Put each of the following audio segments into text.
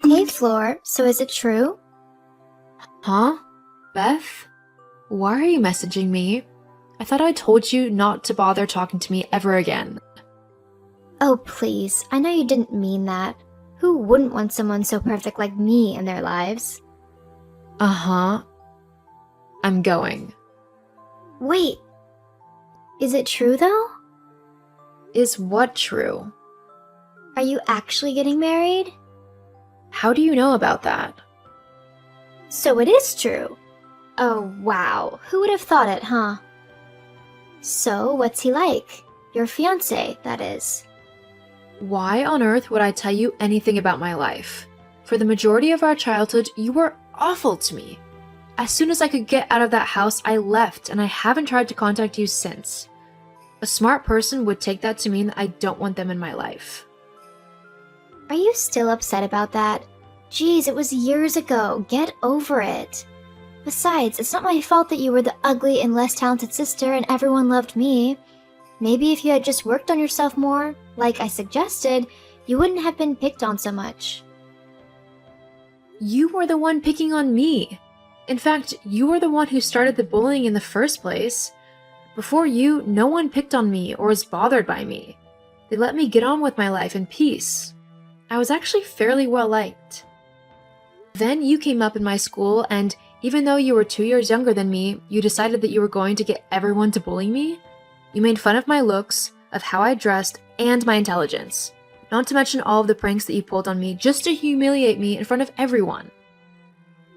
Hey, Floor, so is it true? Huh? Beth? Why are you messaging me? I thought I told you not to bother talking to me ever again. Oh, please, I know you didn't mean that. Who wouldn't want someone so perfect like me in their lives? Uh-huh. I'm going. Wait, is it true though? Is what true? Are you actually getting married? How do you know about that? So it is true. Oh, wow, who would have thought it, huh? So, what's he like? Your fiancé, that is. Why on earth would I tell you anything about my life? For the majority of our childhood, you were awful to me. As soon as I could get out of that house, I left, and I haven't tried to contact you since. A smart person would take that to mean that I don't want them in my life. Are you still upset about that? Geez, it was years ago. Get over it. Besides, it's not my fault that you were the ugly and less talented sister and everyone loved me. Maybe if you had just worked on yourself more, like I suggested, you wouldn't have been picked on so much. You were the one picking on me. In fact, you were the one who started the bullying in the first place. Before you, no one picked on me or was bothered by me. They let me get on with my life in peace. I was actually fairly well liked. Then you came up in my school, and even though you were 2 years younger than me, you decided that you were going to get everyone to bully me? You made fun of my looks, of how I dressed, and my intelligence. Not to mention all of the pranks that you pulled on me just to humiliate me in front of everyone.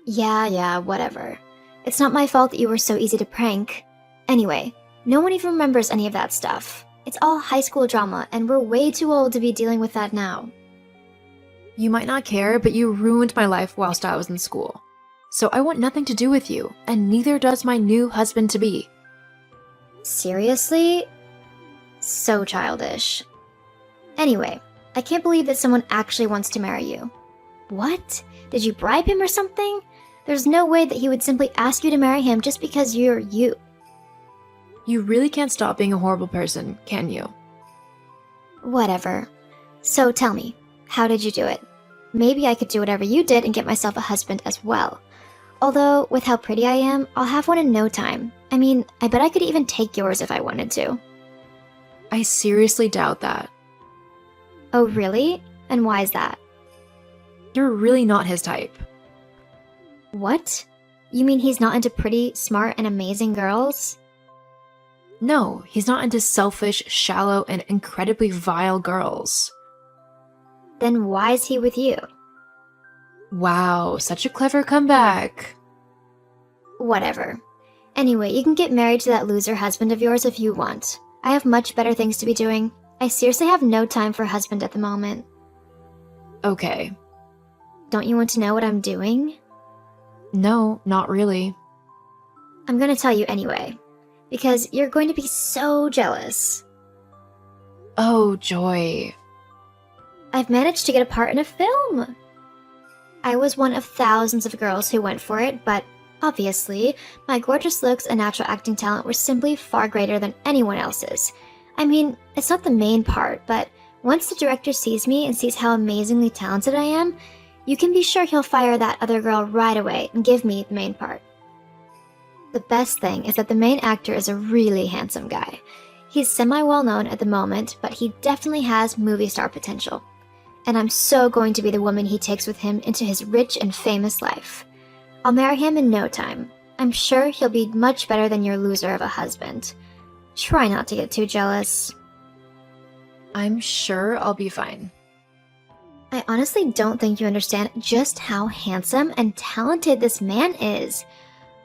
Yeah, whatever. It's not my fault that you were so easy to prank. Anyway, no one even remembers any of that stuff. It's all high school drama, and we're way too old to be dealing with that now. You might not care, but you ruined my life whilst I was in school. So I want nothing to do with you, and neither does my new husband-to-be. Seriously? So childish. Anyway, I can't believe that someone actually wants to marry you. What? Did you bribe him or something? There's no way that he would simply ask you to marry him just because you're you. You really can't stop being a horrible person, can you? Whatever. So tell me, how did you do it? Maybe I could do whatever you did and get myself a husband as well. Although, with how pretty I am, I'll have one in no time. I mean, I bet I could even take yours if I wanted to. I seriously doubt that. Oh, really? And why is that? You're really not his type. What? You mean he's not into pretty, smart, and amazing girls? No, he's not into selfish, shallow, and incredibly vile girls. Then why is he with you? Wow, such a clever comeback. Whatever. Anyway, you can get married to that loser husband of yours if you want. I have much better things to be doing. I seriously have no time for a husband at the moment. Okay. Don't you want to know what I'm doing? No, not really. I'm gonna tell you anyway, because you're going to be so jealous. Oh, joy. I've managed to get a part in a film! I was one of thousands of girls who went for it, but obviously, my gorgeous looks and natural acting talent were simply far greater than anyone else's. I mean, it's not the main part, but once the director sees me and sees how amazingly talented I am, you can be sure he'll fire that other girl right away and give me the main part. The best thing is that the main actor is a really handsome guy. He's semi-well known at the moment, but he definitely has movie star potential. And I'm so going to be the woman he takes with him into his rich and famous life. I'll marry him in no time. I'm sure he'll be much better than your loser of a husband. Try not to get too jealous. I'm sure I'll be fine. I honestly don't think you understand just how handsome and talented this man is.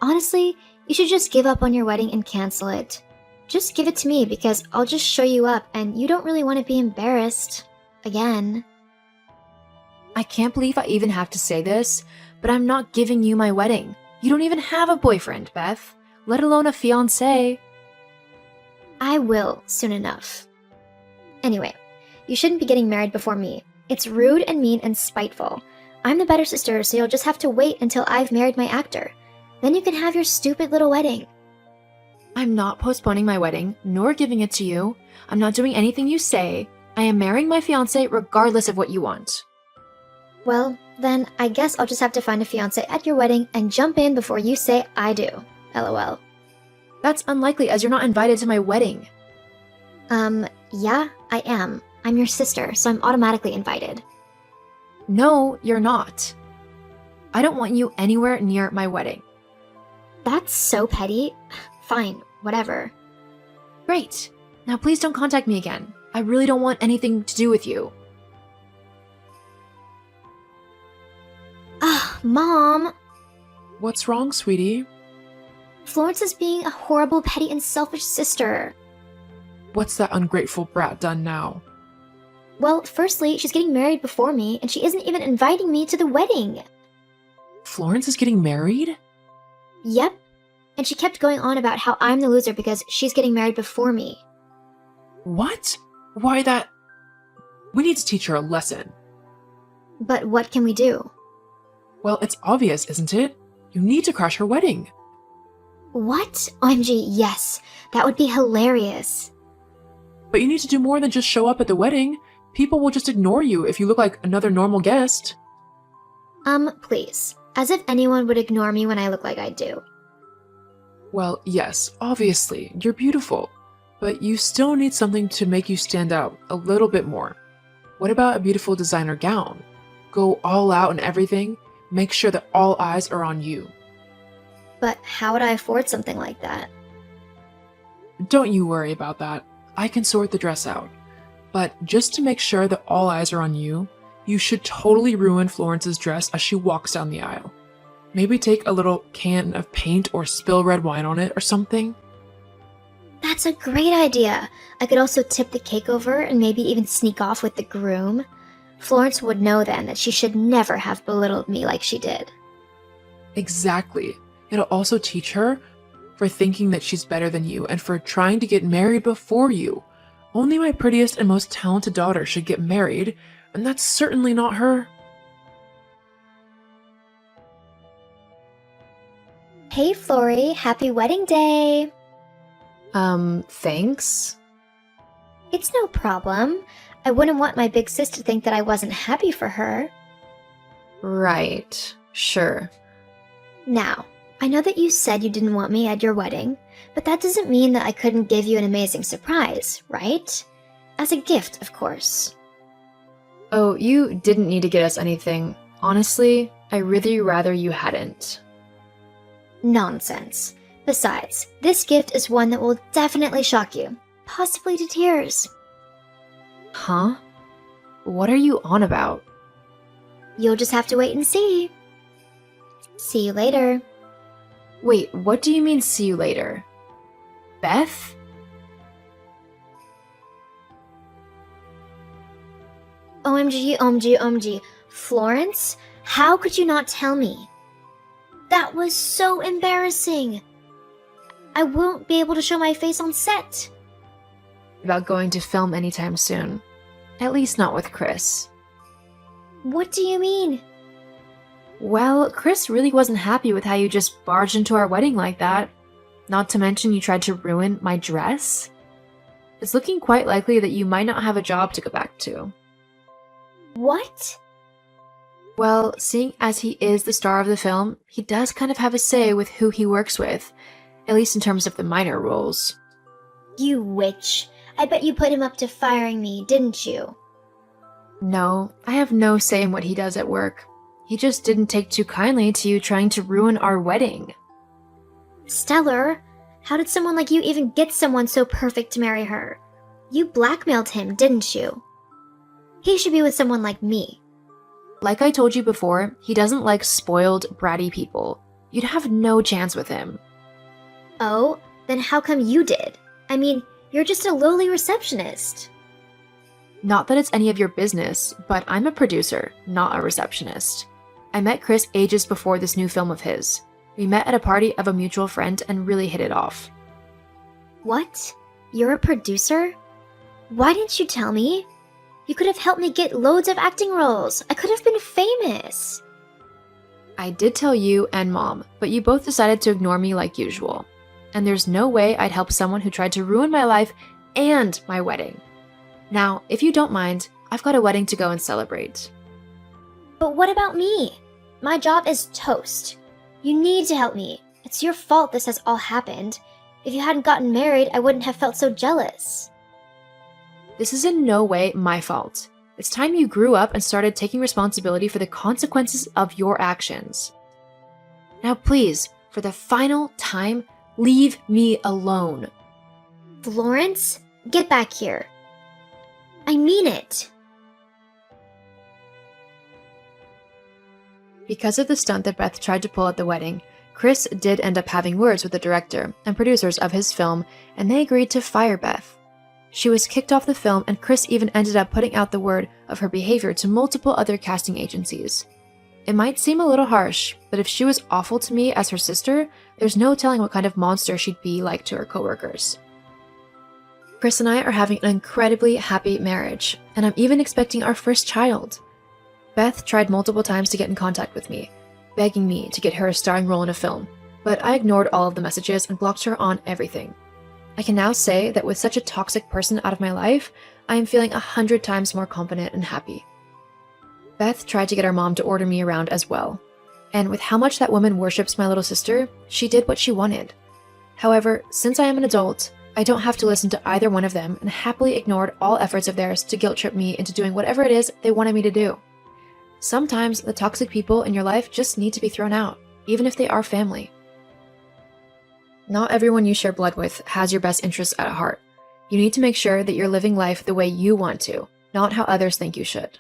Honestly, you should just give up on your wedding and cancel it. Just give it to me because I'll just show you up and you don't really want to be embarrassed. Again. I can't believe I even have to say this, but I'm not giving you my wedding. You don't even have a boyfriend, Beth, let alone a fiancé. I will, soon enough. Anyway, you shouldn't be getting married before me. It's rude and mean and spiteful. I'm the better sister, so you'll just have to wait until I've married my actor. Then you can have your stupid little wedding. I'm not postponing my wedding, nor giving it to you. I'm not doing anything you say. I am marrying my fiancé regardless of what you want. Well, then I guess I'll just have to find a fiancé at your wedding and jump in before you say I do. LOL. That's unlikely as you're not invited to my wedding. Yeah, I am. I'm your sister, so I'm automatically invited. No, you're not. I don't want you anywhere near my wedding. That's so petty. Fine, whatever. Great. Now please don't contact me again. I really don't want anything to do with you. Mom! What's wrong, sweetie? Florence is being a horrible, petty, and selfish sister. What's that ungrateful brat done now? Well, firstly, she's getting married before me, and she isn't even inviting me to the wedding. Florence is getting married? Yep. And she kept going on about how I'm the loser because she's getting married before me. What? Why that? We need to teach her a lesson. But what can we do? Well, it's obvious, isn't it? You need to crash her wedding. What? OMG, yes. That would be hilarious. But you need to do more than just show up at the wedding. People will just ignore you if you look like another normal guest. Please. As if anyone would ignore me when I look like I do. Well, yes, obviously, you're beautiful. But you still need something to make you stand out a little bit more. What about a beautiful designer gown? Go all out and everything. Make sure that all eyes are on you. But how would I afford something like that? Don't you worry about that. I can sort the dress out. But just to make sure that all eyes are on you, you should totally ruin Florence's dress as she walks down the aisle. Maybe take a little can of paint or spill red wine on it or something. That's a great idea. I could also tip the cake over and maybe even sneak off with the groom. Florence would know then that she should never have belittled me like she did. Exactly. It'll also teach her for thinking that she's better than you and for trying to get married before you. Only my prettiest and most talented daughter should get married, and that's certainly not her. Hey, Flory, happy wedding day! Thanks? It's no problem. I wouldn't want my big sis to think that I wasn't happy for her. Right. Sure. Now, I know that you said you didn't want me at your wedding, but that doesn't mean that I couldn't give you an amazing surprise, right? As a gift, of course. Oh, you didn't need to get us anything. Honestly, I really rather you hadn't. Nonsense. Besides, this gift is one that will definitely shock you, possibly to tears. Huh? What are you on about? You'll just have to wait and see. See you later. Wait, what do you mean see you later? Beth? OMG, OMG, OMG. Florence? How could you not tell me? That was so embarrassing. I won't be able to show my face on set. About going to film anytime soon. At least not with Chris. What do you mean? Well, Chris really wasn't happy with how you just barged into our wedding like that. Not to mention you tried to ruin my dress. It's looking quite likely that you might not have a job to go back to. What? Well, seeing as he is the star of the film, he does kind of have a say with who he works with, at least in terms of the minor roles. You witch. I bet you put him up to firing me, didn't you? No, I have no say in what he does at work. He just didn't take too kindly to you trying to ruin our wedding. Stellar, how did someone like you even get someone so perfect to marry her? You blackmailed him, didn't you? He should be with someone like me. Like I told you before, he doesn't like spoiled, bratty people. You'd have no chance with him. Oh, then how come you did? I mean, you're just a lowly receptionist. Not that it's any of your business, but I'm a producer, not a receptionist. I met Chris ages before this new film of his. We met at a party of a mutual friend and really hit it off. What? You're a producer? Why didn't you tell me? You could have helped me get loads of acting roles. I could have been famous. I did tell you and Mom, but you both decided to ignore me like usual. And there's no way I'd help someone who tried to ruin my life and my wedding. Now, if you don't mind, I've got a wedding to go and celebrate. But what about me? My job is toast. You need to help me. It's your fault this has all happened. If you hadn't gotten married, I wouldn't have felt so jealous. This is in no way my fault. It's time you grew up and started taking responsibility for the consequences of your actions. Now please, for the final time, leave me alone. Florence, get back here. I mean it. Because of the stunt that Beth tried to pull at the wedding, Chris did end up having words with the director and producers of his film, and they agreed to fire Beth. She was kicked off the film, and Chris even ended up putting out the word of her behavior to multiple other casting agencies. It might seem a little harsh, but if she was awful to me as her sister, there's no telling what kind of monster she'd be like to her coworkers. Chris and I are having an incredibly happy marriage, and I'm even expecting our first child. Beth tried multiple times to get in contact with me, begging me to get her a starring role in a film, but I ignored all of the messages and blocked her on everything. I can now say that with such a toxic person out of my life, I am feeling 100 times more confident and happy. Beth tried to get our mom to order me around as well, and with how much that woman worships my little sister, she did what she wanted. However, since I am an adult, I don't have to listen to either one of them and happily ignored all efforts of theirs to guilt trip me into doing whatever it is they wanted me to do. Sometimes the toxic people in your life just need to be thrown out, even if they are family. Not everyone you share blood with has your best interests at heart. You need to make sure that you're living life the way you want to, not how others think you should.